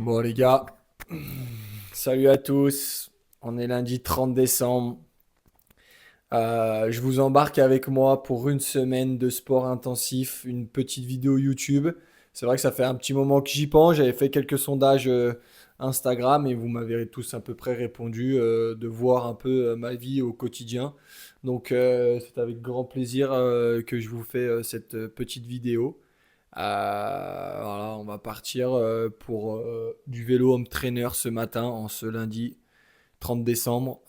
Bon les gars, salut à tous. On est lundi 30 décembre. Je vous embarque avec moi pour une semaine de sport intensif, une petite vidéo YouTube. C'est vrai que ça fait un petit moment que j'y pense. J'avais fait quelques sondages Instagram et vous m'avez tous à peu près répondu de voir un peu ma vie au quotidien. Donc c'est avec grand plaisir que je vous fais cette petite vidéo. Voilà, on va partir pour du vélo home trainer ce matin, en ce lundi 30 décembre.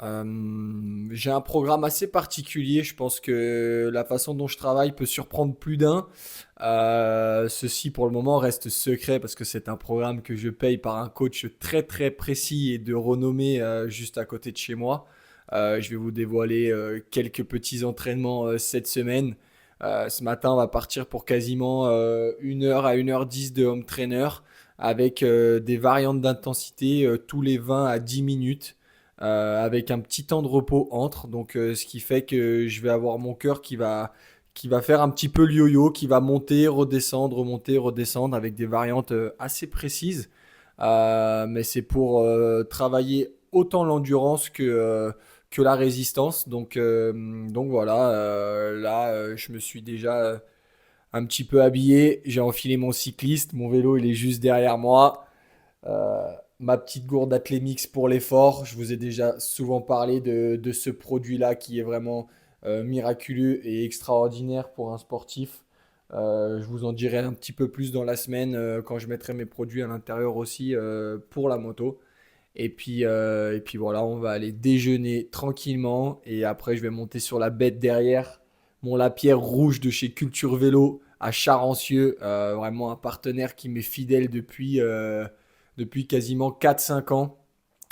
J'ai un programme assez particulier. Je pense que la façon dont je travaille peut surprendre plus d'un. Ceci pour le moment reste secret parce que c'est un programme que je paye par un coach très très précis et de renommée juste à côté de chez moi. Je vais vous dévoiler quelques petits entraînements cette semaine. Ce matin, on va partir pour quasiment 1 heure à 1h10 de home trainer avec des variantes d'intensité tous les 20 à 10 minutes avec un petit temps de repos entre. Donc, ce qui fait que je vais avoir mon cœur qui va faire un petit peu le yo-yo, qui va monter, redescendre avec des variantes assez précises. Mais c'est pour travailler autant l'endurance que la résistance. Donc voilà, là, je me suis déjà un petit peu habillé. J'ai enfilé mon cycliste. Mon vélo, il est juste derrière moi. Ma petite gourde Atlemix pour l'effort. Je vous ai déjà souvent parlé de ce produit-là qui est vraiment miraculeux et extraordinaire pour un sportif. Je vous en dirai un petit peu plus dans la semaine quand je mettrai mes produits à l'intérieur aussi pour la moto. Et puis voilà, on va aller déjeuner tranquillement et après je vais monter sur la bête derrière mon Lapierre rouge de chez Culture Vélo à Charancieux. Vraiment un partenaire qui m'est fidèle depuis quasiment 4 5 ans,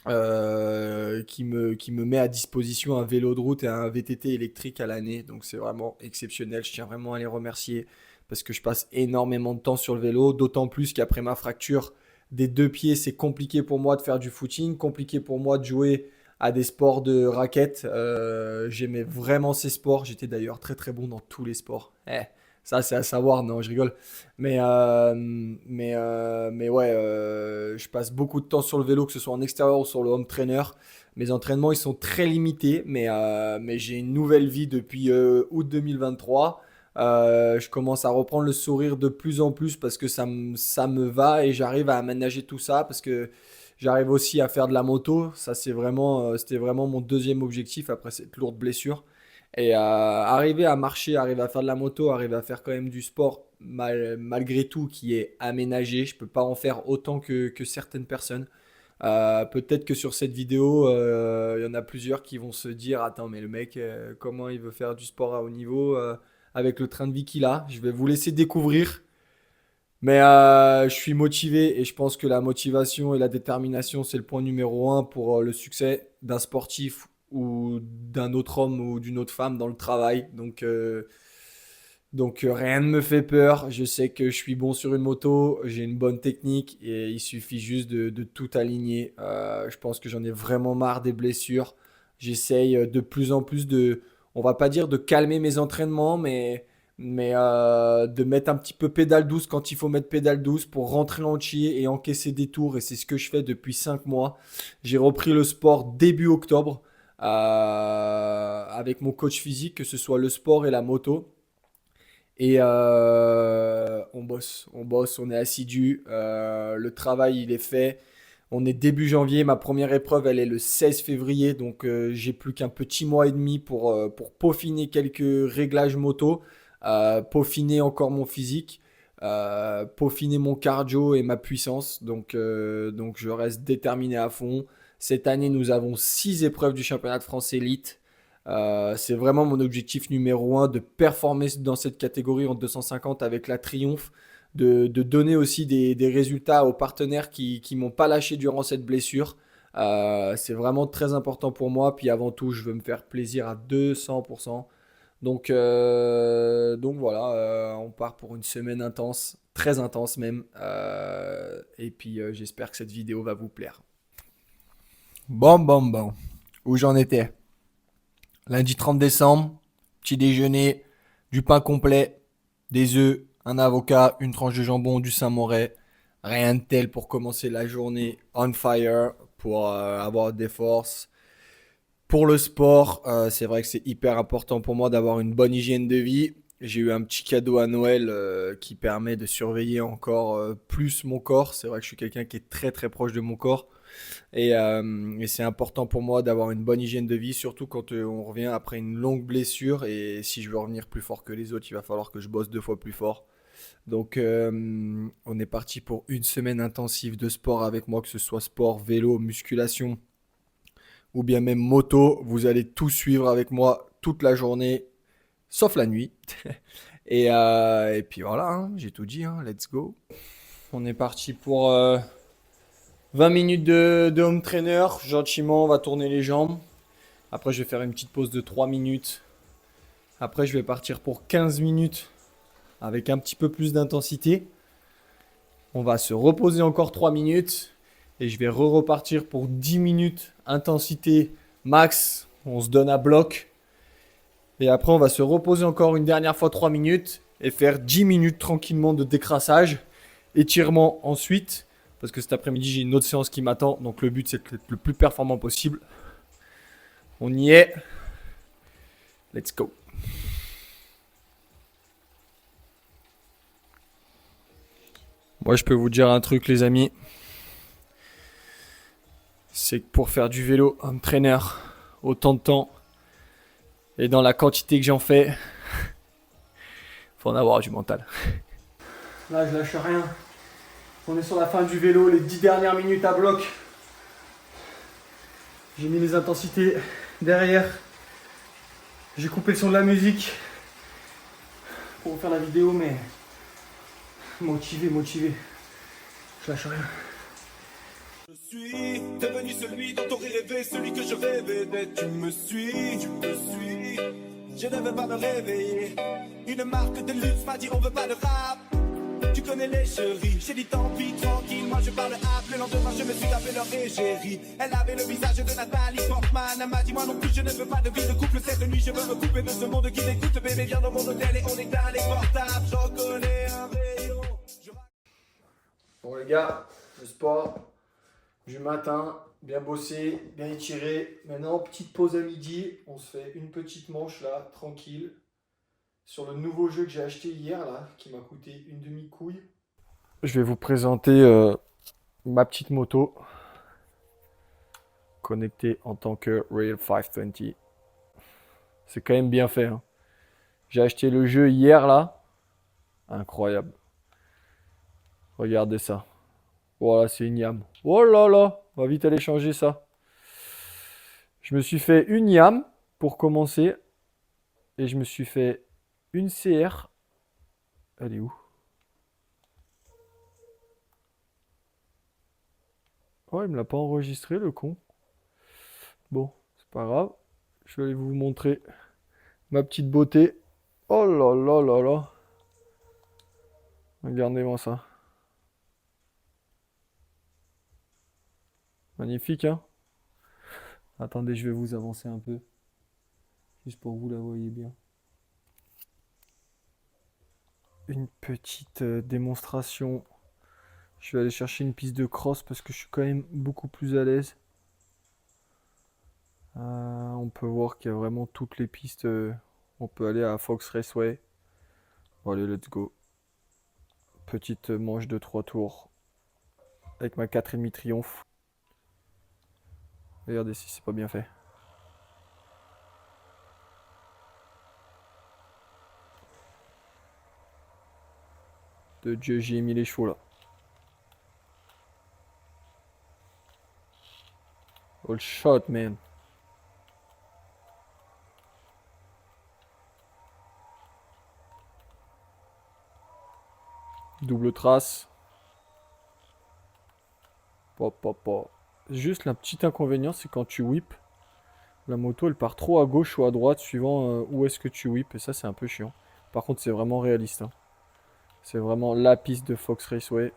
qui me met à disposition un vélo de route et un VTT électrique à l'année. Donc c'est vraiment exceptionnel. Je tiens vraiment à les remercier parce que je passe énormément de temps sur le vélo, d'autant plus qu'après ma fracture des deux pieds, c'est compliqué pour moi de faire du footing, compliqué pour moi de jouer à des sports de raquettes. J'aimais vraiment ces sports. J'étais d'ailleurs très très bon dans tous les sports. Ça c'est à savoir, non, je rigole. Mais ouais, je passe beaucoup de temps sur le vélo, que ce soit en extérieur ou sur le home trainer. Mes entraînements, ils sont très limités, mais j'ai une nouvelle vie depuis août 2023. Je commence à reprendre le sourire de plus en plus parce que ça me va et j'arrive à aménager tout ça parce que j'arrive aussi à faire de la moto. Ça, c'était vraiment mon deuxième objectif après cette lourde blessure. Et arriver à marcher, arriver à faire de la moto, arriver à faire quand même du sport malgré tout qui est aménagé. Je peux pas en faire autant que certaines personnes. Peut-être que sur cette vidéo, il y en a plusieurs qui vont se dire, attends, mais le mec, comment il veut faire du sport à haut niveau avec le train de vie qu'il a? Je vais vous laisser découvrir. Mais je suis motivé et je pense que la motivation et la détermination, c'est le point numéro un pour le succès d'un sportif ou d'un autre homme ou d'une autre femme dans le travail. Donc rien ne me fait peur. Je sais que je suis bon sur une moto, j'ai une bonne technique et il suffit juste de tout aligner. Je pense que j'en ai vraiment marre des blessures. J'essaye de plus en plus on va pas dire de calmer mes entraînements, mais de mettre un petit peu pédale douce quand il faut mettre pédale douce pour rentrer l'entier et encaisser des tours. Et c'est ce que je fais depuis 5 mois. J'ai repris le sport début octobre avec mon coach physique, que ce soit le sport et la moto. Et on bosse, on est assidu. Le travail, il est fait. On est début janvier. Ma première épreuve, elle est le 16 février. Donc, j'ai plus qu'un petit mois et demi pour peaufiner quelques réglages moto, peaufiner encore mon physique, peaufiner mon cardio et ma puissance. Donc je reste déterminé à fond. Cette année, nous avons 6 épreuves du championnat de France élite. C'est vraiment mon objectif numéro un de performer dans cette catégorie en 250 avec la Triomphe, de donner aussi des résultats aux partenaires qui m'ont pas lâché durant cette blessure. C'est vraiment très important pour moi. Puis avant tout, je veux me faire plaisir à 200%. Donc voilà, on part pour une semaine intense, très intense même. Et puis j'espère que cette vidéo va vous plaire. Bon, bon, bon. Où j'en étais? Lundi 30 décembre, petit déjeuner, du pain complet, des œufs, un avocat, une tranche de jambon, du Saint-Moré, Rien de tel pour commencer la journée on fire, pour avoir des forces. Pour le sport, c'est vrai que c'est hyper important pour moi d'avoir une bonne hygiène de vie. J'ai eu un petit cadeau à Noël qui permet de surveiller encore plus mon corps. C'est vrai que je suis quelqu'un qui est très très proche de mon corps. Et c'est important pour moi d'avoir une bonne hygiène de vie, surtout quand on revient après une longue blessure. Et si je veux revenir plus fort que les autres, il va falloir que je bosse 2 fois plus fort. Donc on est parti pour une semaine intensive de sport avec moi, que ce soit sport, vélo, musculation ou bien même moto. Vous allez tout suivre avec moi toute la journée, sauf la nuit. Et puis voilà, hein, j'ai tout dit, hein, let's go. On est parti pour 20 minutes de home trainer. Gentiment, on va tourner les jambes. Après, je vais faire une petite pause de 3 minutes. Après, je vais partir pour 15 minutes avec un petit peu plus d'intensité. On va se reposer encore 3 minutes. Et je vais repartir pour 10 minutes. Intensité max. On se donne à bloc. Et après, on va se reposer encore une dernière fois 3 minutes. Et faire 10 minutes tranquillement de décrassage. Étirement ensuite. Parce que cet après-midi, j'ai une autre séance qui m'attend. Donc le but, c'est d'être le plus performant possible. On y est. Let's go. Moi, je peux vous dire un truc, les amis. C'est que pour faire du vélo, un trainer, autant de temps, et dans la quantité que j'en fais, faut en avoir du mental. Là, je lâche rien. On est sur la fin du vélo, les 10 dernières minutes à bloc. J'ai mis les intensités derrière. J'ai coupé le son de la musique pour vous faire la vidéo, mais motivé. Je lâche rien. Je suis devenu celui dont t'aurais rêvé, celui que je rêvais d'être. Tu me suis. Je ne veux pas me réveiller. Une marque de luxe m'a dit on veut pas de rap. Tu connais les chéris, j'ai dit tant pis, tranquille, moi je parle rap. Le lendemain je me suis tapé leur égérie. Elle avait le visage de Nathalie Portman. Elle m'a dit moi non plus je ne veux pas de vie de couple. Cette nuit je veux me couper de ce monde qui t'écoute. Bébé viens dans mon hôtel et on éteint les portables. J'en connais un rayon. Bon les gars, le sport du matin, bien bossé, bien étiré. Maintenant, petite pause à midi, on se fait une petite manche là, tranquille. Sur le nouveau jeu que j'ai acheté hier là, qui m'a coûté une demi-couille. Je vais vous présenter ma petite moto connectée en tant que Rail 520. C'est quand même bien fait, hein. J'ai acheté le jeu hier là. Incroyable. Regardez ça. Voilà, c'est une yam. Oh là là, on va vite aller changer ça. Je me suis fait une yam pour commencer. Et je me suis fait une CR. Elle est où? Oh, il me l'a pas enregistré, le con. Bon, c'est pas grave. Je vais aller vous montrer ma petite beauté. Oh là là là là. Regardez-moi ça. Magnifique, hein? Attendez, je vais vous avancer un peu. Juste pour que vous la voyez bien. Une petite démonstration. Je vais aller chercher une piste de cross parce que je suis quand même beaucoup plus à l'aise. On peut voir qu'il y a vraiment toutes les pistes. On peut aller à Fox Raceway. Bon, allez, let's go. Petite manche de 3 tours. Avec ma 4,5 Triomphe. Regardez si c'est pas bien fait. De Dieu, j'y ai mis les chevaux là. All shot, man. Double trace. Pop, pop, pop. Juste le petit inconvénient, c'est quand tu whip, la moto elle part trop à gauche ou à droite suivant où est-ce que tu whip. Et ça, c'est un peu chiant. Par contre, c'est vraiment réaliste, hein. C'est vraiment la piste de Fox Raceway.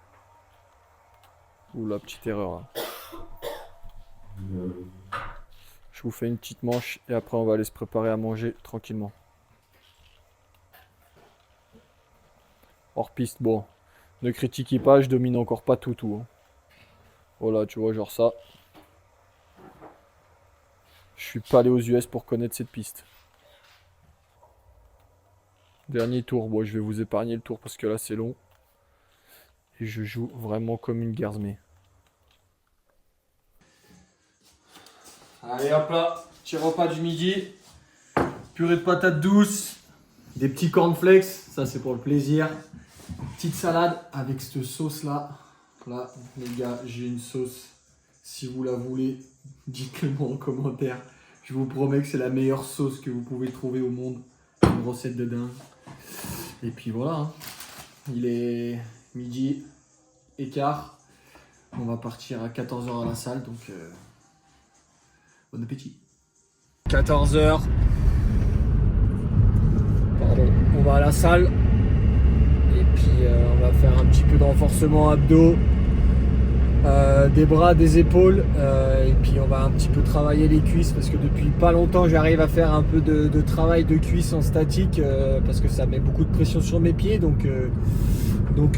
Ou la petite erreur là. Je vous fais une petite manche et après on va aller se préparer à manger tranquillement. Hors piste, bon. Ne critiquez pas, je domine encore pas tout. Hein. Voilà, tu vois, genre ça. Je suis pas allé aux US pour connaître cette piste. Dernier tour, bon, je vais vous épargner le tour parce que là c'est long. Et je joue vraiment comme une Gersmé. Allez hop là, petit repas du midi. Purée de patates douces. Des petits cornflakes, ça c'est pour le plaisir. Petite salade avec cette sauce là. Là les gars, j'ai une sauce. Si vous la voulez, dites-le moi en commentaire. Je vous promets que c'est la meilleure sauce que vous pouvez trouver au monde. Une recette de dingue. Et puis voilà, hein. Il est midi et quart. On va partir à 14h à la salle, donc bon appétit. 14h. Pardon, on va à la salle. Et puis on va faire un petit peu de renforcement abdos. Des bras, des épaules, et puis on va un petit peu travailler les cuisses parce que depuis pas longtemps j'arrive à faire un peu de travail de cuisses en statique parce que ça met beaucoup de pression sur mes pieds, donc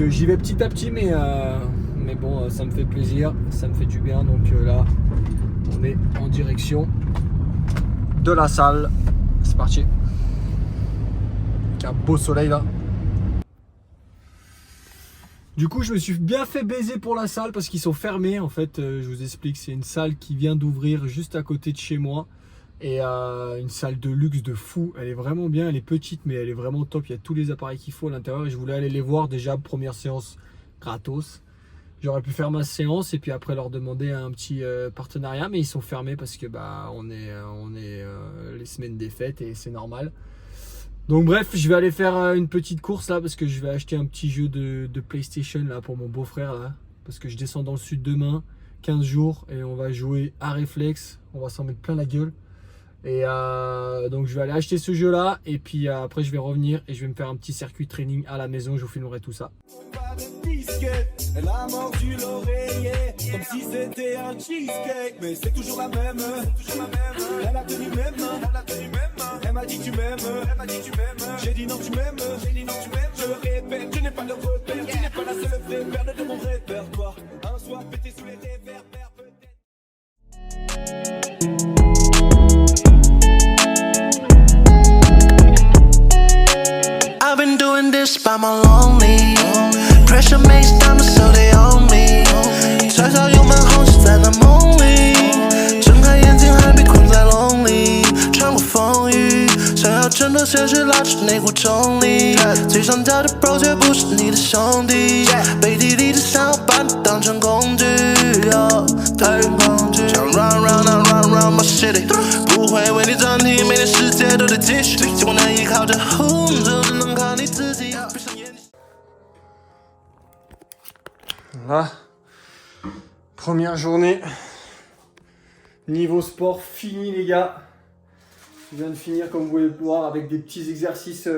j'y vais petit à petit, mais bon, ça me fait plaisir, ça me fait du bien, donc là on est en direction de la salle. C'est parti, avec un beau soleil là. Du coup, je me suis bien fait baiser pour la salle parce qu'ils sont fermés. En fait, je vous explique, c'est une salle qui vient d'ouvrir juste à côté de chez moi. Et une salle de luxe de fou. Elle est vraiment bien, elle est petite, mais elle est vraiment top. Il y a tous les appareils qu'il faut à l'intérieur. Et je voulais aller les voir déjà, première séance gratos. J'aurais pu faire ma séance et puis après leur demander un petit partenariat. Mais ils sont fermés parce que bah, on est les semaines des fêtes et c'est normal. Donc bref, je vais aller faire une petite course là parce que je vais acheter un petit jeu de PlayStation là pour mon beau-frère là. Parce que je descends dans le sud demain, 15 jours, et on va jouer à réflexe. On va s'en mettre plein la gueule. Et donc je vais aller acheter ce jeu là et puis après je vais revenir et je vais me faire un petit circuit training à la maison. Je vous filmerai tout ça. Elle a mordu l'oreiller comme si c'était un cheesecake, mais c'est toujours la même, Elle a tenu même, elle m'a dit tu m'aimes, j'ai dit non tu m'aimes, je le répète, tu n'es pas le repère, tu n'es pas la seule vraie perte de mon répertoire. Un soir pété sous les réverbères peut-être. I've been doing this by my lonely. Pressure makes diamonds so they own me. 至少有门红是在那梦里，睁开眼睛还被困在笼里，穿过风雨，想要挣脱现实，拉出内湖中立。最上吊的 bro 却不是你的兄弟，背地里只想要把你当成工具。太恐惧，想 run run run run run my city， 不会为你暂停，每天世界都得继续，结果难依靠着 who， 就只能靠你自己。闭上眼睛。Là, première journée, niveau sport fini les gars. Je viens de finir comme vous pouvez le voir avec des petits exercices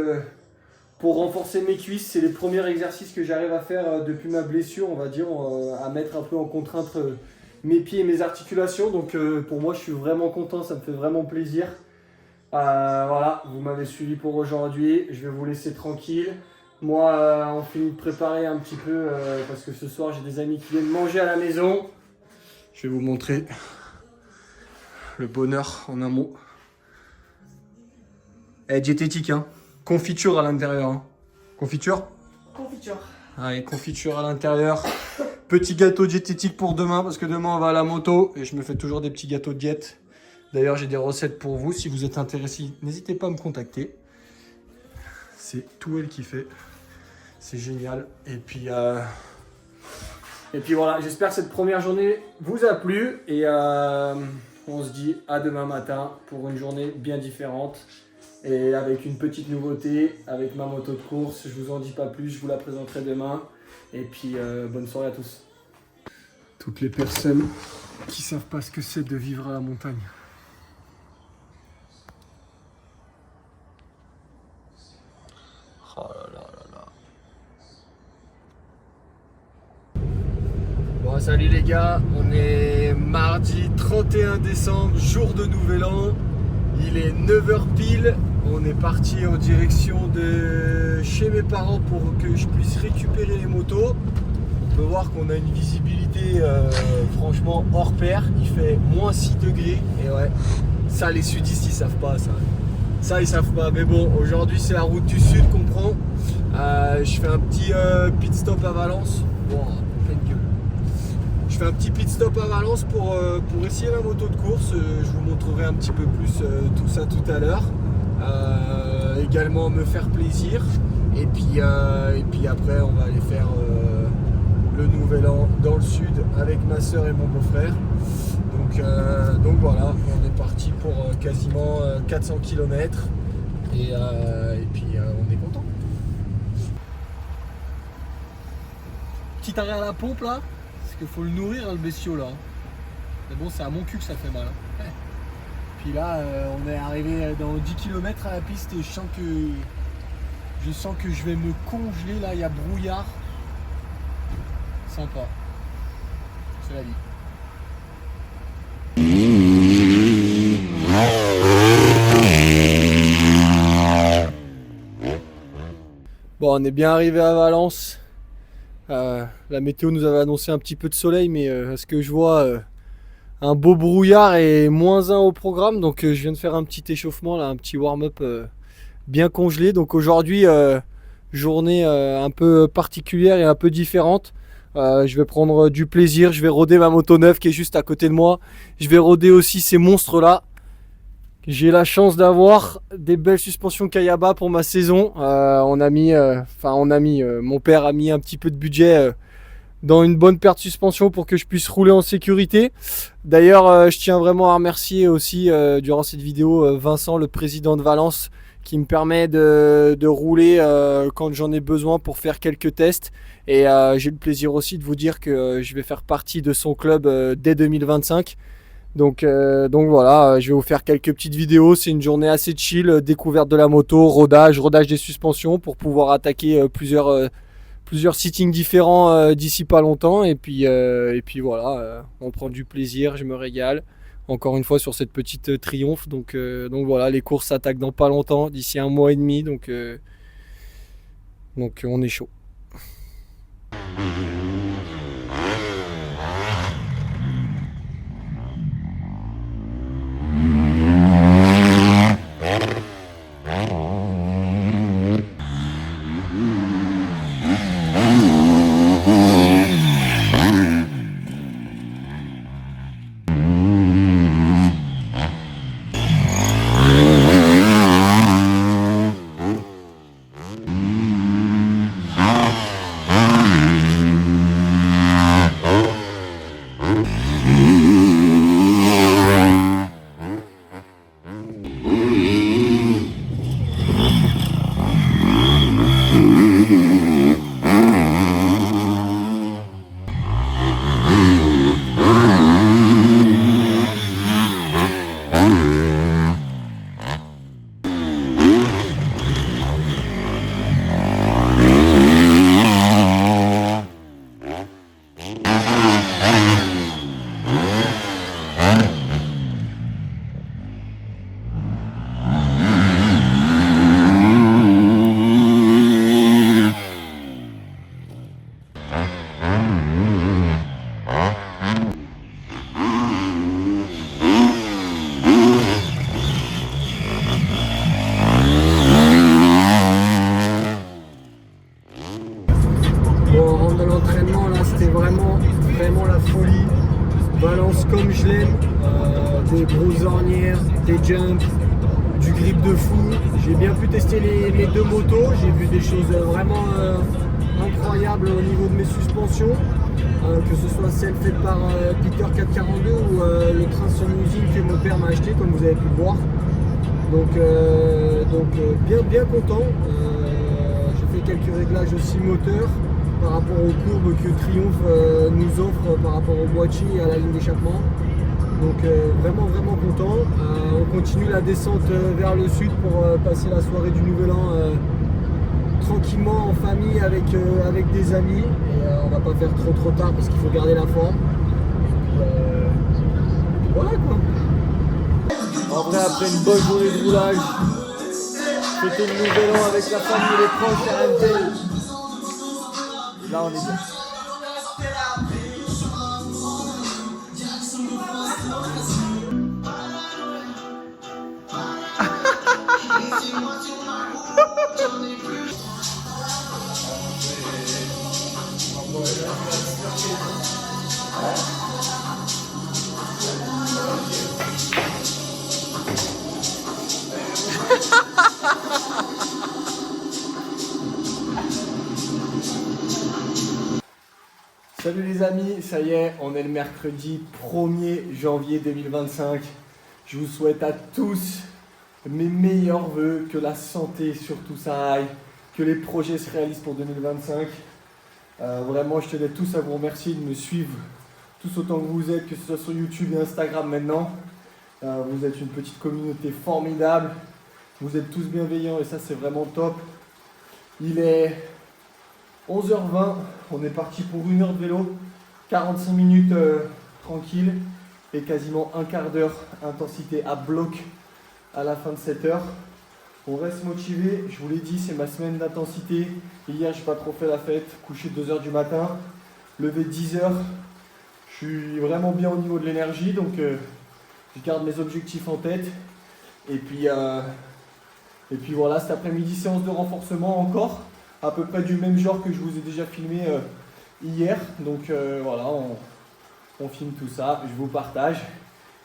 pour renforcer mes cuisses. C'est les premiers exercices que j'arrive à faire depuis ma blessure, on va dire, à mettre un peu en contrainte mes pieds et mes articulations. Donc pour moi je suis vraiment content, ça me fait vraiment plaisir. Voilà, vous m'avez suivi pour aujourd'hui, je vais vous laisser tranquille. Moi, on finit de préparer un petit peu parce que ce soir j'ai des amis qui viennent manger à la maison. Je vais vous montrer le bonheur en un mot. Diététique, hein. Confiture à l'intérieur. Hein. Confiture ? Confiture. Allez, confiture à l'intérieur. Petit gâteau diététique pour demain parce que demain on va à la moto et je me fais toujours des petits gâteaux de diète. D'ailleurs, j'ai des recettes pour vous. Si vous êtes intéressé, n'hésitez pas à me contacter. C'est tout elle qui fait. C'est génial. Et puis voilà, j'espère que cette première journée vous a plu. Et on se dit à demain matin pour une journée bien différente. Et avec une petite nouveauté, avec ma moto de course. Je vous en dis pas plus, je vous la présenterai demain. Et puis bonne soirée à tous. Toutes les personnes qui savent pas ce que c'est de vivre à la montagne. Oh là là là là. Bon, salut les gars, on est mardi 31 décembre, jour de nouvel an. Il est 9h pile, On est parti en direction de chez mes parents pour que je puisse récupérer les motos. On peut voir qu'on a une visibilité franchement hors pair. Il fait moins 6 degrés. Et ouais, ça les sudistes ils savent pas ça. Ça ils savent pas. Mais bon, aujourd'hui c'est la route du sud qu'on prend. Je fais un petit pit stop à Valence. Bon, pleine gueule. Je fais un petit pit stop à Valence pour essayer la moto de course. Je vous montrerai un petit peu plus tout ça tout à l'heure. Également me faire plaisir. Et puis après on va aller faire le nouvel an dans le sud avec ma soeur et mon beau-frère. Donc voilà, on est parti pour quasiment 400 km. Et puis on est content. Petit arrêt à la pompe là. Parce qu'il faut le nourrir le bestiau là. Mais bon, c'est à mon cul que ça fait mal. Puis là, on est arrivé dans 10 km à la piste et je sens que je vais me congeler là, il y a brouillard. Sympa. C'est la vie. Bon, on est bien arrivé à Valence. La météo nous avait annoncé un petit peu de soleil, mais à ce que je vois, un beau brouillard et -1 au programme. Donc je viens de faire un petit échauffement, là, un petit warm-up bien congelé. Donc aujourd'hui, journée un peu particulière et un peu différente. Je vais prendre du plaisir, je vais roder ma moto neuve qui est juste à côté de moi. Je vais roder aussi ces monstres là. J'ai la chance d'avoir des belles suspensions Kayaba pour ma saison. Mon père a mis un petit peu de budget dans une bonne paire de suspensions pour que je puisse rouler en sécurité. D'ailleurs, je tiens vraiment à remercier aussi durant cette vidéo Vincent, le président de Valence, qui me permet de rouler quand j'en ai besoin pour faire quelques tests. Et j'ai le plaisir aussi de vous dire que je vais faire partie de son club dès 2025. Donc voilà, je vais vous faire quelques petites vidéos. C'est une journée assez chill, découverte de la moto, rodage des suspensions pour pouvoir attaquer plusieurs sittings différents d'ici pas longtemps. Et puis voilà, on prend du plaisir, je me régale. Encore une fois sur cette petite triomphe. Donc voilà, les courses s'attaquent dans pas longtemps, d'ici 1 mois et demi. Donc on est chaud. Valence comme je l'aime, des grosses ornières, des jumps, du grip de fou. J'ai bien pu tester les deux motos, j'ai vu des choses vraiment incroyables au niveau de mes suspensions, que ce soit celle faite par Peter 442 ou le train son usine que mon père m'a acheté, comme vous avez pu le voir. Donc bien content. J'ai fait quelques réglages aussi moteurs par rapport aux courbes que Triumph nous offre par rapport au boîtier et à la ligne d'échappement. Donc vraiment content. On continue la descente vers le sud pour passer la soirée du Nouvel An tranquillement en famille avec des amis. Et on va pas faire trop tard parce qu'il faut garder la forme. Voilà quoi. Après une bonne journée de roulage, Fêter le nouvel an avec la famille, les proches, RMT. Là, on est bien. Salut les amis, ça y est, on est le mercredi 1er janvier 2025. Je vous souhaite à tous mes meilleurs vœux, que la santé surtout ça aille, que les projets se réalisent pour 2025. Vraiment, je tenais tous à vous remercier de me suivre tous autant que vous êtes, que ce soit sur YouTube et Instagram maintenant. Vous êtes une petite communauté formidable, vous êtes tous bienveillants et ça c'est vraiment top. Il est 11h20, on est parti pour 1 heure de vélo, 45 minutes tranquille et quasiment un quart d'heure intensité à bloc à la fin de cette heure. On reste motivé, je vous l'ai dit, c'est ma semaine d'intensité. Hier, j'ai pas trop fait la fête, couché 2h du matin, levé 10h. Je suis vraiment bien au niveau de l'énergie, donc je garde mes objectifs en tête. Et puis voilà, cet après-midi, séance de renforcement encore, à peu près du même genre que je vous ai déjà filmé hier. Donc voilà, on filme tout ça, je vous partage.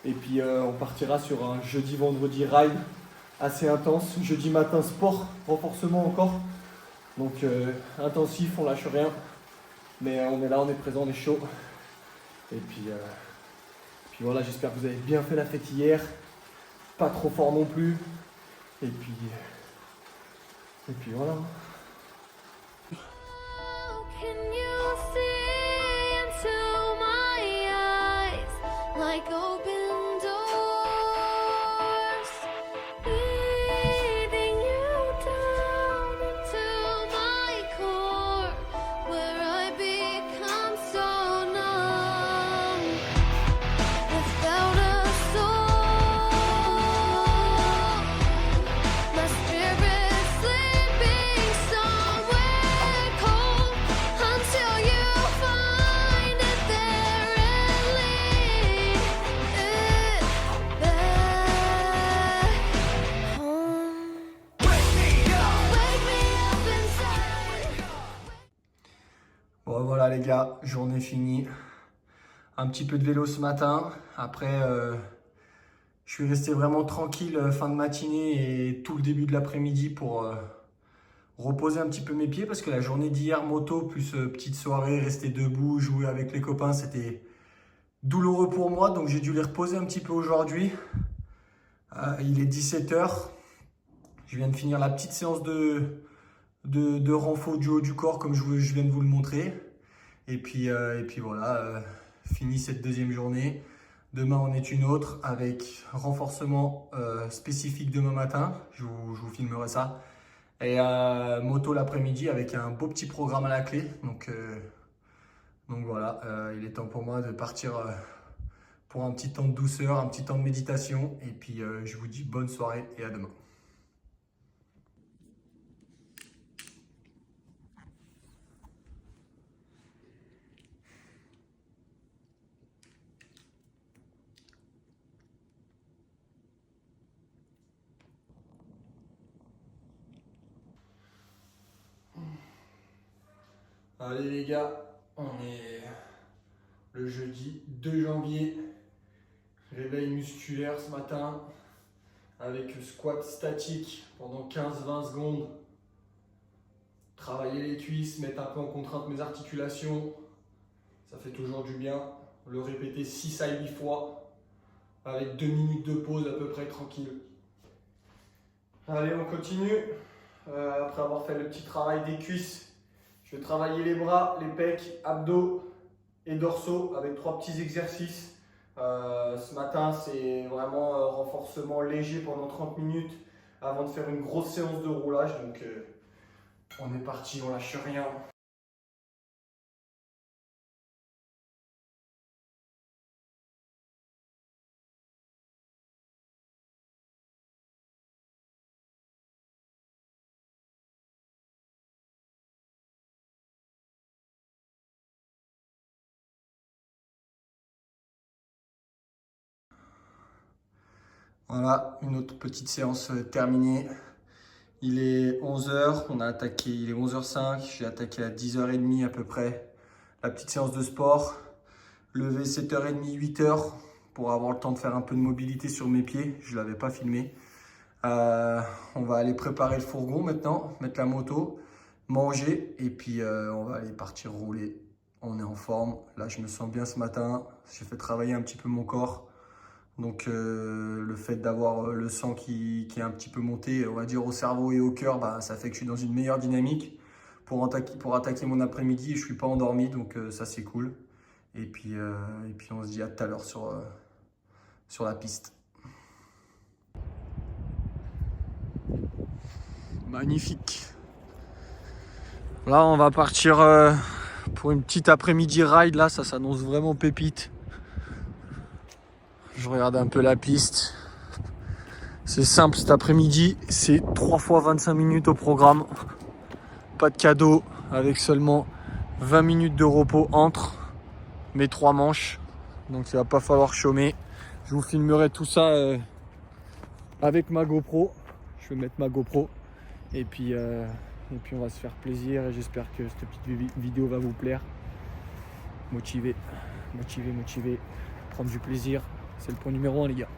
Et puis on partira sur un jeudi-vendredi ride assez intense. Jeudi matin sport, renforcement encore. Donc intensif, on lâche rien. Mais on est là, on est présent, on est chaud. Et puis voilà, j'espère que vous avez bien fait la fête hier. Pas trop fort non plus. Et puis voilà. Can you see into my eyes like open doors, leading you down into my core, where I become so numb without a soul. My spirit sleeping somewhere cold until you find it there and lead it back home. Wake me up inside. Bon voilà les gars, journée finie. Un petit peu de vélo ce matin. Après, je suis resté vraiment tranquille fin de matinée et tout le début de l'après-midi pour reposer un petit peu mes pieds parce que la journée d'hier, moto plus petite soirée, rester debout, jouer avec les copains, c'était douloureux pour moi. Donc j'ai dû les reposer un petit peu aujourd'hui. Il est 17h. Je viens de finir la petite séance de renfo du haut du corps comme je viens de vous le montrer. Et puis voilà, fini cette deuxième journée. Demain en est une autre avec renforcement spécifique demain matin. Je vous filmerai ça. Et moto l'après-midi avec un beau petit programme à la clé. Donc voilà, il est temps pour moi de partir pour un petit temps de douceur, un petit temps de méditation. Et puis je vous dis bonne soirée et à demain. Allez les gars, on est le jeudi 2 janvier. Réveil musculaire ce matin avec squat statique pendant 15-20 secondes. Travailler les cuisses, mettre un peu en contrainte mes articulations. Ça fait toujours du bien. Le répéter 6 à 8 fois avec 2 minutes de pause à peu près tranquille. Allez, on continue. Après avoir fait le petit travail des cuisses, je vais travailler les bras, les pecs, abdos et dorsaux avec 3 petits exercices. Ce matin, c'est vraiment renforcement léger pendant 30 minutes avant de faire une grosse séance de roulage. Donc, on est parti, on lâche rien. Voilà, une autre petite séance terminée. Il est 11h, il est 11h05, j'ai attaqué à 10h30 à peu près la petite séance de sport. Levé 7h30, 8h pour avoir le temps de faire un peu de mobilité sur mes pieds, je ne l'avais pas filmé. On va aller préparer le fourgon maintenant, mettre la moto, manger et puis on va aller partir rouler. On est en forme, là je me sens bien ce matin, j'ai fait travailler un petit peu mon corps. Donc le fait d'avoir le sang qui est un petit peu monté, on va dire au cerveau et au cœur, bah, ça fait que je suis dans une meilleure dynamique pour attaquer mon après-midi. Je ne suis pas endormi, donc ça c'est cool. Et puis on se dit à tout à l'heure sur la piste. Magnifique. Là on va partir pour une petite après-midi ride, là ça s'annonce vraiment pépite. Je regarde un peu la piste. C'est simple cet après-midi, c'est 3 fois 25 minutes au programme. Pas de cadeau, avec seulement 20 minutes de repos entre mes 3 manches. Donc il va pas falloir chômer. Je vous filmerai tout ça avec ma GoPro. Je vais mettre ma GoPro. Et puis on va se faire plaisir. Et j'espère que cette petite vidéo va vous plaire. Motivé. Prendre du plaisir. C'est le point numéro 1 les gars.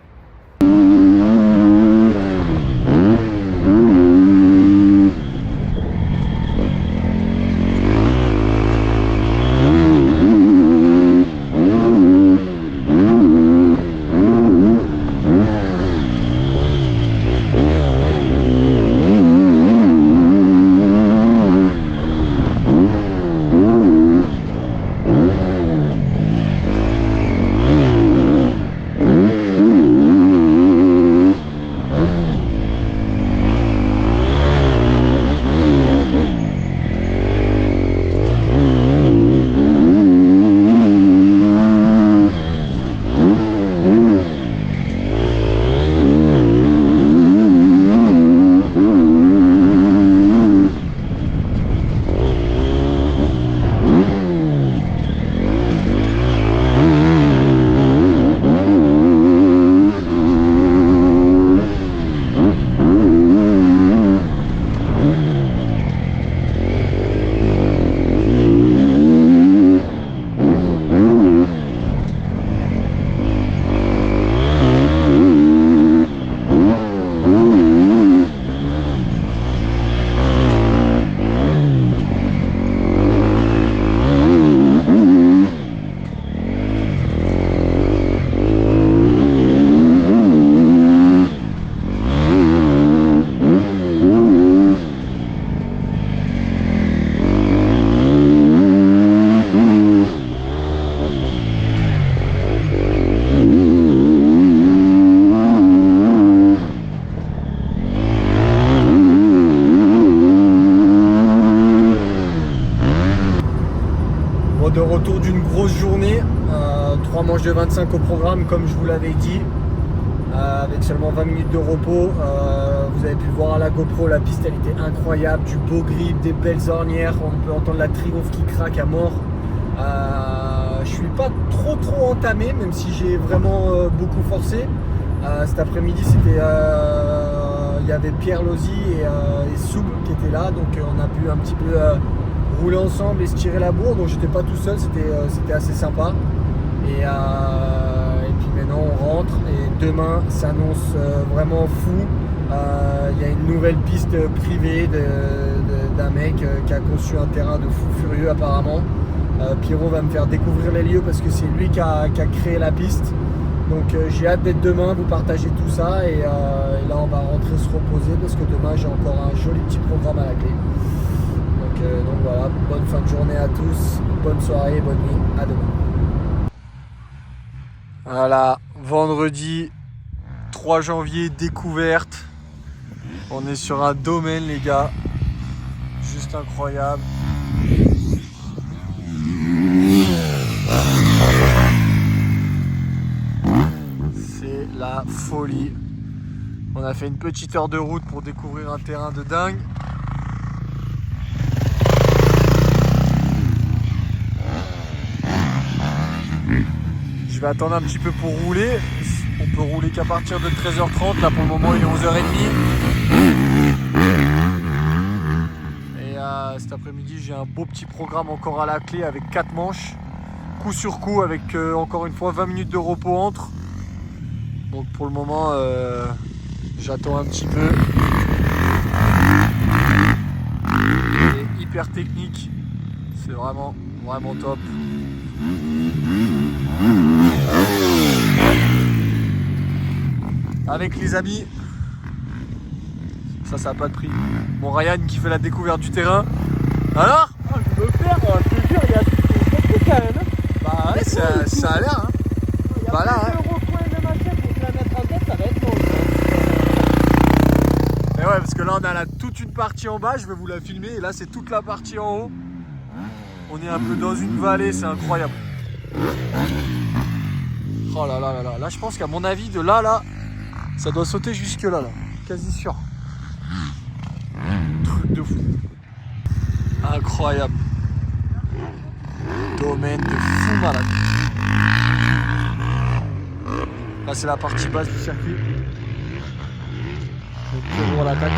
De retour d'une grosse journée, 3 manches de 25 au programme comme je vous l'avais dit, avec seulement 20 minutes de repos. Vous avez pu le voir à la GoPro, la piste elle était incroyable, du beau grip, des belles ornières, on peut entendre la Triomphe qui craque à mort. Je suis pas trop entamé, même si j'ai vraiment beaucoup forcé. Cet après-midi c'était il y avait Pierre Lozzi et Soub qui étaient là, donc on a pu un petit peu rouler ensemble et se tirer la bourre, donc j'étais pas tout seul, c'était assez sympa. Et puis maintenant on rentre et demain s'annonce vraiment fou. Il y a une nouvelle piste privée d'un mec qui a conçu un terrain de fou furieux apparemment. Pierrot va me faire découvrir les lieux parce que c'est lui qui a créé la piste. Donc j'ai hâte d'être demain, vous partager tout ça et là on va rentrer se reposer parce que demain j'ai encore un joli petit programme à la clé. Donc voilà, bonne fin de journée à tous, bonne soirée, bonne nuit, à demain. Voilà, vendredi 3 janvier, découverte. On est sur un domaine les gars, juste incroyable. C'est la folie. On a fait une petite heure de route pour découvrir un terrain de dingue. Je vais attendre un petit peu pour rouler. On peut rouler qu'à partir de 13h30. Là pour le moment il est 11h30. Et cet après-midi j'ai un beau petit programme encore à la clé avec 4 manches. Coup sur coup avec encore une fois 20 minutes de repos entre. Donc pour le moment j'attends un petit peu. C'est hyper technique. C'est vraiment top. Avec les amis, ça a pas de prix. Mon Ryan qui fait la découverte du terrain. Alors Je veux faire, je te jure, il y a des quand même. Bah ouais, ça a l'air. Hein. Il y a Bah là, plein hein. de recoins de machin pour te la mettre en tête, ça va être long. Et ouais, parce que là on a toute une partie en bas, je vais vous la filmer. Et là c'est toute la partie en haut. On est un peu dans une vallée, c'est incroyable. Oh là là là là. Là je pense qu'à mon avis de là, ça doit sauter jusque là. Quasi sûr. Truc de fou. Incroyable. Domaine de fou malade. Là c'est la partie basse du circuit. Donc Pierrot à l'attaque.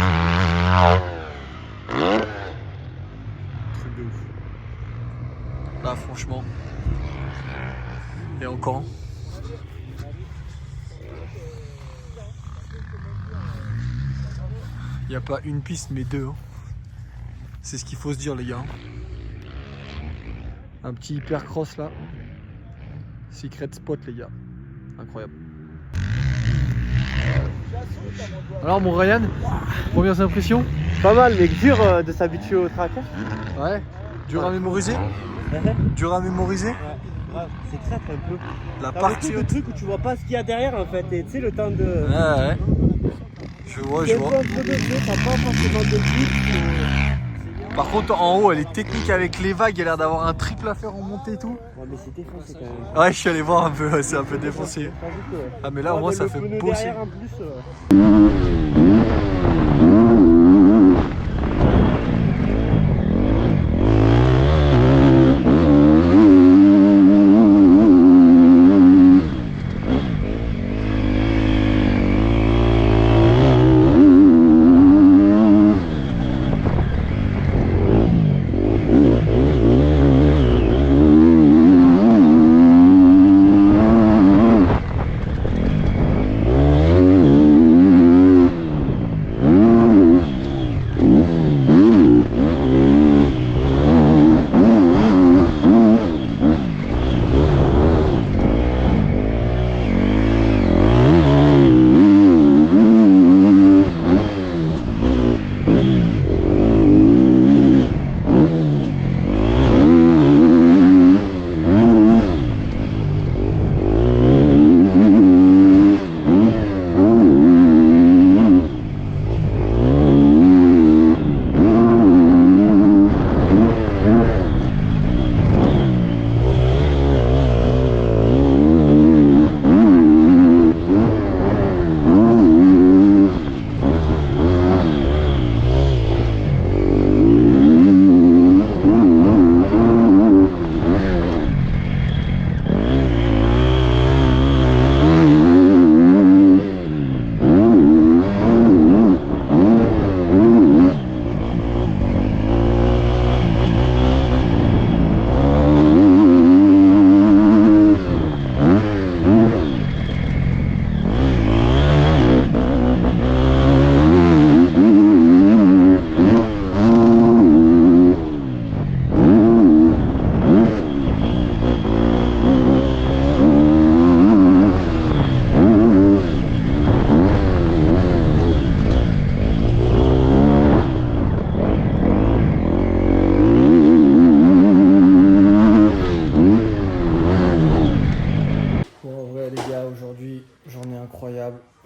Truc de ouf. Là franchement. Et encore. Il n'y a pas une piste mais deux. Hein. C'est ce qu'il faut se dire les gars. Un petit hypercross là. Secret spot les gars. Incroyable. Alors mon Ryan, premières impressions? Pas mal, mais dur de s'habituer au track. Ouais. Dur à mémoriser? Dur à mémoriser? C'est traître un peu. La T'as partie beaucoup de haute. trucs où tu vois pas ce qu'il y a derrière en fait. Et tu sais, le temps de. Ouais. Je vois. T'es un peu entre deux jeux, t'as pas forcément de but. Par contre en haut elle est technique avec les vagues, il a l'air d'avoir un triple à faire en montée et tout. Ouais, mais c'est défoncé quand même. Ouais je suis allé voir un peu, ouais, c'est un peu défoncé. Ah mais là au moins ça fait bosser. Derrière en plus.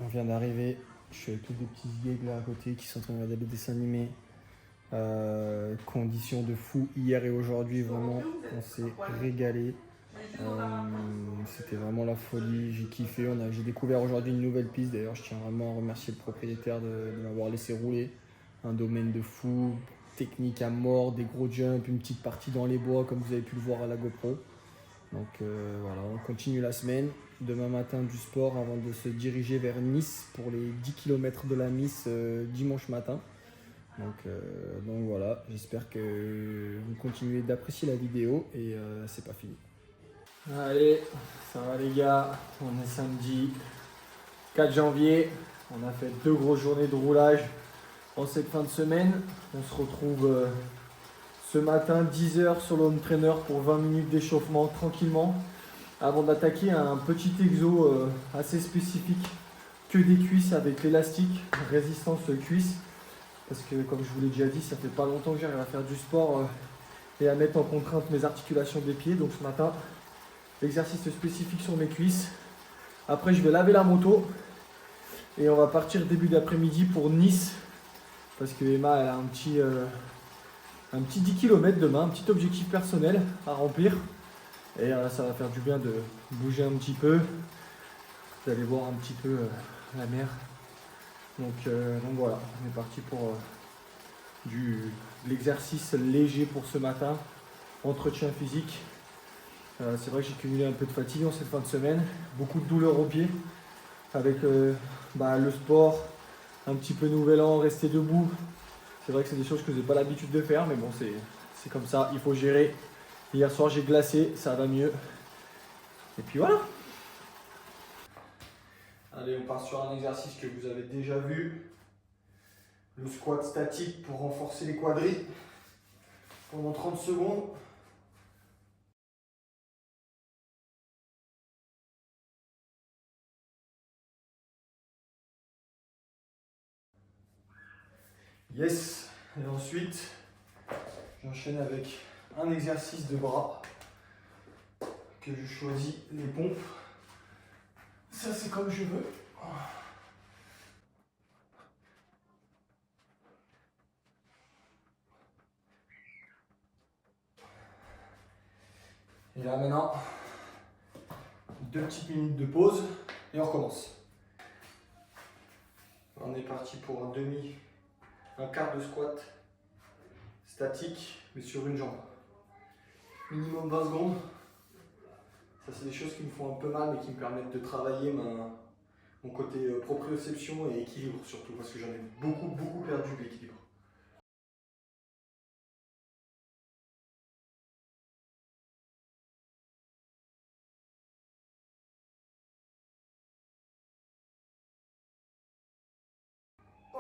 On vient d'arriver. Je suis avec tous des petits gigs là à côté qui sont en train de regarder le dessin animé. Conditions de fou hier et aujourd'hui, vraiment, on s'est régalé. C'était vraiment la folie, j'ai kiffé. J'ai découvert aujourd'hui une nouvelle piste. D'ailleurs, je tiens vraiment à remercier le propriétaire de m'avoir laissé rouler. Un domaine de fou, technique à mort, des gros jumps, une petite partie dans les bois comme vous avez pu le voir à la GoPro. Donc voilà, on continue la semaine. demain matin du sport avant de se diriger vers Nice pour les 10 km de la Nice dimanche matin. Donc voilà, j'espère que vous continuez d'apprécier la vidéo et c'est pas fini. Allez, ça va les gars, on est samedi 4 janvier, on a fait 2 grosses journées de roulage en cette fin de semaine. On se retrouve ce matin 10 h sur le home trainer pour 20 minutes d'échauffement tranquillement avant d'attaquer un petit exo assez spécifique que des cuisses avec l'élastique résistance cuisse. Parce que comme je vous l'ai déjà dit, ça fait pas longtemps que j'arrive à faire du sport et à mettre en contrainte mes articulations des pieds. Donc ce matin, exercice spécifique sur mes cuisses. Après je vais laver la moto et on va partir début d'après-midi pour Nice. Parce que Emma elle a un petit 10 km demain, un petit objectif personnel à remplir. Et ça va faire du bien de bouger un petit peu, d'aller voir un petit peu la mer. Donc voilà, on est parti pour de l'exercice léger pour ce matin, entretien physique. C'est vrai que j'ai cumulé un peu de fatigue en cette fin de semaine, beaucoup de douleurs aux pieds avec le sport, un petit peu nouvel an, rester debout. C'est vrai que c'est des choses que je n'ai pas l'habitude de faire, mais bon, c'est comme ça, il faut gérer. Hier soir, j'ai glacé, ça va mieux. Et puis voilà. Allez, on part sur un exercice que vous avez déjà vu. Le squat statique pour renforcer les quadris pendant 30 secondes. Yes. Et ensuite, j'enchaîne avec un exercice de bras que je choisis les pompes. Ça c'est comme je veux. Et là maintenant, 2 petites minutes de pause et on recommence. On est parti pour un quart de squat statique mais sur une jambe. Minimum 20 secondes. Ça c'est des choses qui me font un peu mal mais qui me permettent de travailler mon côté proprioception et équilibre surtout parce que j'en ai beaucoup perdu l'équilibre.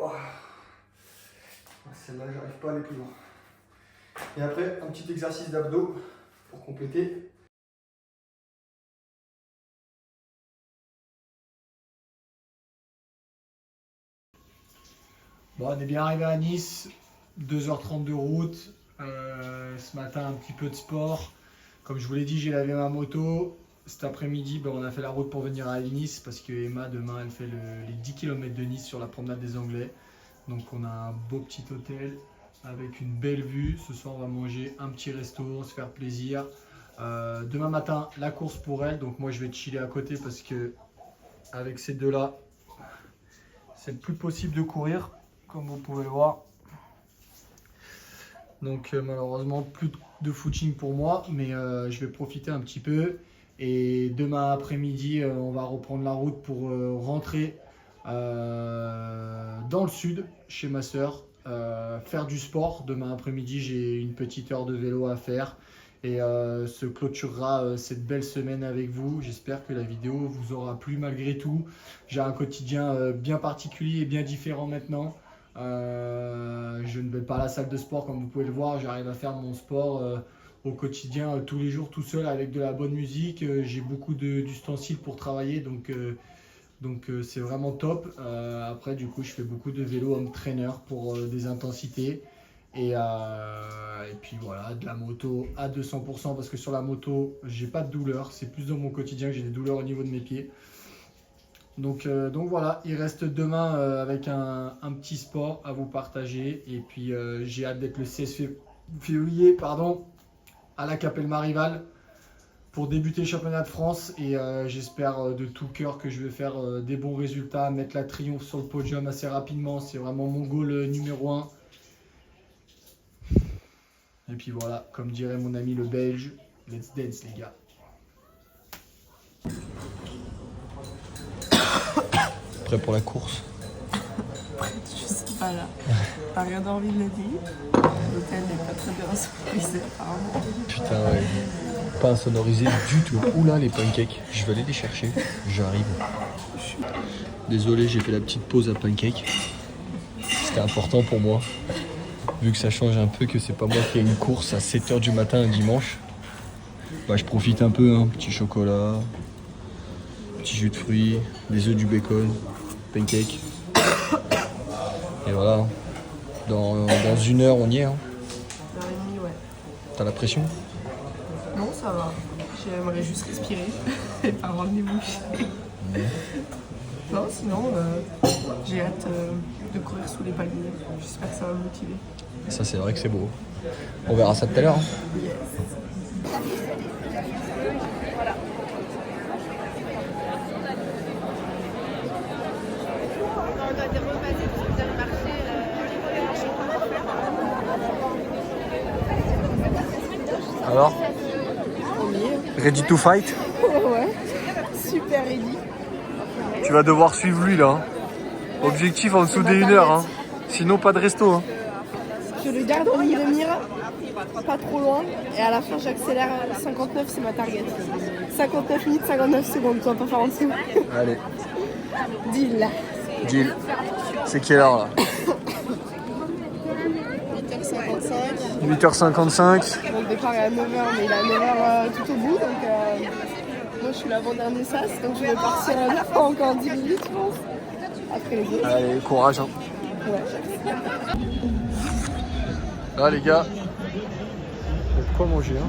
Oh. Celle-là j'arrive pas à aller plus loin. Et après un petit exercice d'abdos pour compléter. Bon, on est bien arrivé à Nice, 2h30 de route. Ce matin, un petit peu de sport. Comme je vous l'ai dit, j'ai lavé ma moto. Cet après-midi, on a fait la route pour venir à Nice parce que Emma, demain, elle fait les 10 km de Nice sur la promenade des Anglais. Donc, on a un beau petit hôtel avec une belle vue. Ce soir, on va manger un petit resto, se faire plaisir. Demain matin, la course pour elle. Donc, moi, je vais chiller à côté parce que avec ces deux-là, c'est plus possible de courir. Comme vous pouvez le voir. Donc malheureusement plus de footing pour moi, mais je vais profiter un petit peu. Et demain après-midi, on va reprendre la route pour rentrer dans le sud chez ma soeur, faire du sport. Demain après-midi, j'ai une petite heure de vélo à faire et se clôturera cette belle semaine avec vous. J'espère que la vidéo vous aura plu malgré tout. J'ai un quotidien bien particulier et bien différent maintenant. Je ne vais pas à la salle de sport comme vous pouvez le voir, j'arrive à faire mon sport au quotidien tous les jours tout seul avec de la bonne musique. J'ai beaucoup d'ustensiles pour travailler donc c'est vraiment top. Après du coup je fais beaucoup de vélo home trainer pour des intensités et puis voilà, de la moto à 200% parce que sur la moto j'ai pas de douleur, c'est plus dans mon quotidien que j'ai des douleurs au niveau de mes pieds. Donc voilà, il reste demain avec un petit sport à vous partager. Et puis j'ai hâte d'être le 16 février à la Capelle Marival pour débuter le championnat de France. Et j'espère de tout cœur que je vais faire des bons résultats, mettre la triomphe sur le podium assez rapidement. C'est vraiment mon goal numéro 1. Et puis voilà, comme dirait mon ami le Belge, let's dance les gars. prêt pour la course? Je sais pas là. T'as rien dormi de la nuit. L'hôtel n'est pas très bien sonorisé apparemment. Putain, ouais. Pas insonorisé du tout. Oula, les pancakes. Je vais aller les chercher. J'arrive. Désolé, j'ai fait la petite pause à pancakes. C'était important pour moi. Vu que ça change un peu, que c'est pas moi qui ai une course à 7h du matin un dimanche. Bah, je profite un peu, hein. Petit chocolat, petit jus de fruits, des œufs, du bacon, pancakes. Et voilà. Dans 1 heure, on y est. Hein. 1h30, ouais. T'as la pression? Non, ça va. J'aimerais juste respirer et pas avoir le nez bouché. Non, sinon, j'ai hâte de courir sous les palmiers. J'espère que ça va me motiver. Ça, c'est vrai que c'est beau. On verra ça tout à l'heure. Hein. Yes. Alors, ready to fight? Ouais, super ready. Tu vas devoir suivre lui là. Hein. Objectif en dessous des 1 heure. Hein. Sinon, pas de resto. Hein. Je le garde en ligne de mire, pas trop loin, et à la fin j'accélère. 59, c'est ma target. 59 minutes, 59 secondes, toi pas faire en dessous. Allez, Deal. deal. C'est quelle heure là? 8h55. 8h55. Mon départ est à 9h, mais il est à 9h tout au bout, donc moi je suis l'avant-dernier sas, donc je vais partir à la fin encore 10 minutes, je pense. Après les autres. Allez, courage. Hein. Ouais. Là les gars, il y a de quoi manger. Hein.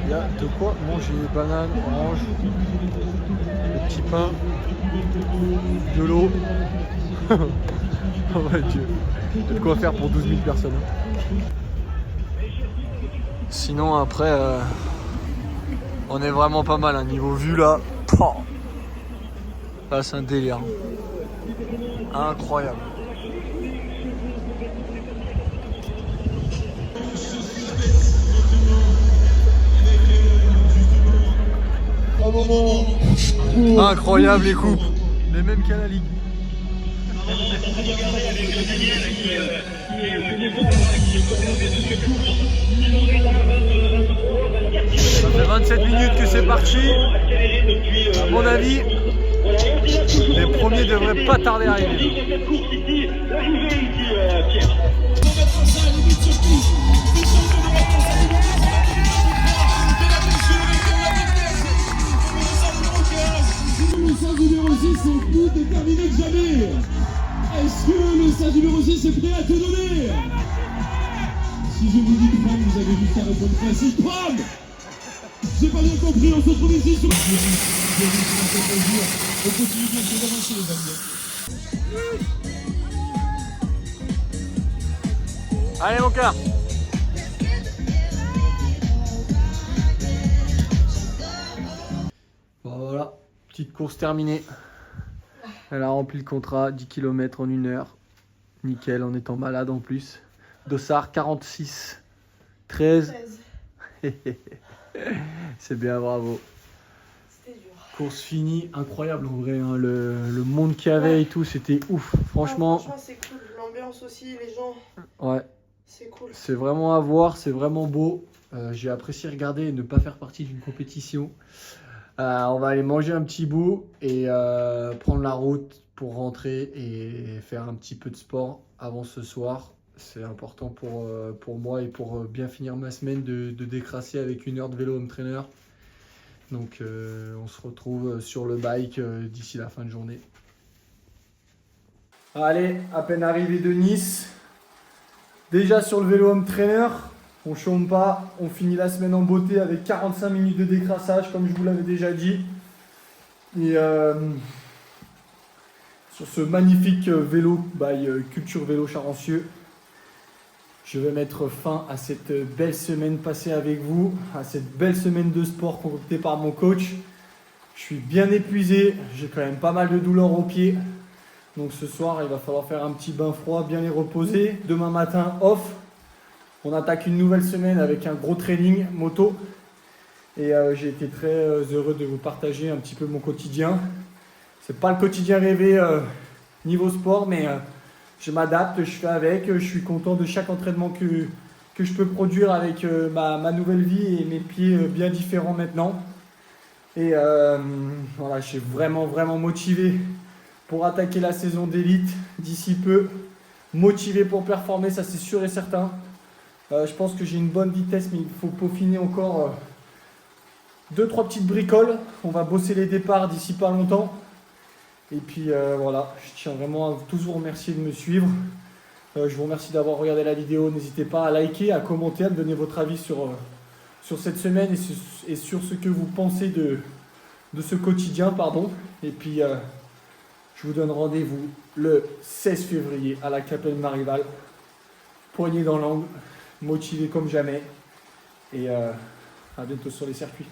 Il y a de quoi manger. Banane, orange, le petit pain, de l'eau. Oh mon Dieu. Il y a de quoi faire pour 12 000 personnes. Hein. Sinon après, on est vraiment pas mal. Hein. Niveau vue là, là c'est un délire. Incroyable. Incroyable les coupes, les mêmes qu'à la Ligue. Ça fait 27 minutes que c'est parti. À mon avis, les premiers devraient pas tarder à arriver. Le stage numéro 6 est plus déterminé que jamais. Est-ce que le stage numéro 6 est prêt à te donner? Si je vous dis Pram, vous avez juste à répondre facile. Pram! J'ai pas bien compris, on se retrouve ici sur... On continue bien sûr d'avancer les amis. Allez mon cœur. Bon voilà, petite course terminée. Elle a rempli le contrat, 10 km en 1 heure. Nickel, en étant malade en plus. Dossard 46, 13. C'est bien, bravo. C'était dur. Course finie, incroyable en vrai. Hein, le monde qu'il y avait et tout, c'était ouf. Franchement, Franchement, c'est cool. L'ambiance aussi, les gens, ouais, c'est cool. c'est vraiment à voir, c'est vraiment beau. J'ai apprécié regarder et ne pas faire partie d'une compétition. On va aller manger un petit bout et prendre la route pour rentrer et faire un petit peu de sport avant ce soir. C'est important pour moi et pour bien finir ma semaine de décrasser avec 1 heure de vélo home trainer. Donc on se retrouve sur le bike d'ici la fin de journée. Allez, à peine arrivé de Nice. Déjà sur le vélo home trainer. On chôme pas, on finit la semaine en beauté avec 45 minutes de décrassage comme je vous l'avais déjà dit. Et sur ce magnifique vélo by Culture Vélo Charancieux, je vais mettre fin à cette belle semaine passée avec vous, à cette belle semaine de sport concoctée par mon coach. Je suis bien épuisé, j'ai quand même pas mal de douleurs aux pieds. Donc ce soir, il va falloir faire un petit bain froid, bien les reposer. Demain matin, off. On attaque une nouvelle semaine avec un gros training moto. Et j'ai été très heureux de vous partager un petit peu mon quotidien. C'est pas le quotidien rêvé niveau sport, mais je m'adapte, je fais avec. Je suis content de chaque entraînement que je peux produire avec ma nouvelle vie et mes pieds bien différents maintenant. Et voilà, je suis vraiment motivé pour attaquer la saison d'élite d'ici peu. Motivé pour performer, ça c'est sûr et certain. Je pense que j'ai une bonne vitesse, mais il faut peaufiner encore 2-3 petites bricoles. On va bosser les départs d'ici pas longtemps. Et puis voilà, je tiens vraiment à tous vous remercier de me suivre. Je vous remercie d'avoir regardé la vidéo. N'hésitez pas à liker, à commenter, à me donner votre avis sur cette semaine et sur ce que vous pensez de ce quotidien. Pardon. Et puis je vous donne rendez-vous le 16 février à la Capelle Marival. Poignée dans l'angle, motivé comme jamais. Et à bientôt sur les circuits.